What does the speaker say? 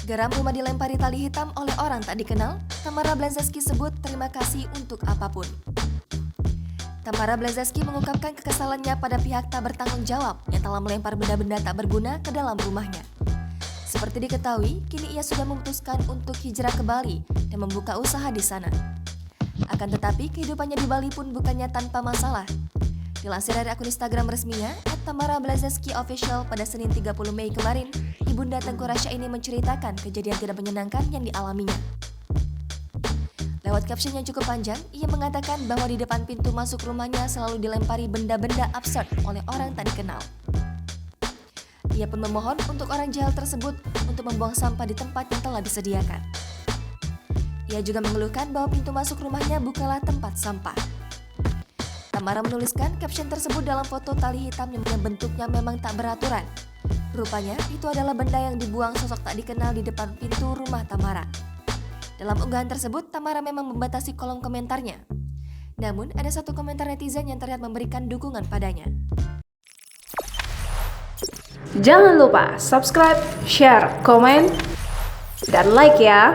Geram rumah dilempari tali hitam oleh orang tak dikenal, Tamara Blazevsky sebut terima kasih untuk apapun. Tamara Blazevsky mengungkapkan kekesalannya pada pihak tak bertanggung jawab yang telah melempar benda-benda tak berguna ke dalam rumahnya. Seperti diketahui, kini ia sudah memutuskan untuk hijrah ke Bali dan membuka usaha di sana. Akan tetapi, kehidupannya di Bali pun bukannya tanpa masalah. Dilansir dari akun Instagram resminya, @Tamara Blazevsky Official pada Senin 30 Mei kemarin, Ibunda Tengku Rasya ini menceritakan kejadian tidak menyenangkan yang dialaminya. Lewat caption yang cukup panjang, ia mengatakan bahwa di depan pintu masuk rumahnya selalu dilempari benda-benda absurd oleh orang tak dikenal. Ia pun memohon untuk orang jahil tersebut untuk membuang sampah di tempat yang telah disediakan. Ia juga mengeluhkan bahwa pintu masuk rumahnya bukanlah tempat sampah. Tamara menuliskan caption tersebut dalam foto tali hitam yang bentuknya memang tak beraturan. Rupanya, itu adalah benda yang dibuang sosok tak dikenal di depan pintu rumah Tamara. Dalam unggahan tersebut, Tamara memang membatasi kolom komentarnya. Namun, ada satu komentar netizen yang terlihat memberikan dukungan padanya. Jangan lupa subscribe, share, komen, dan like ya!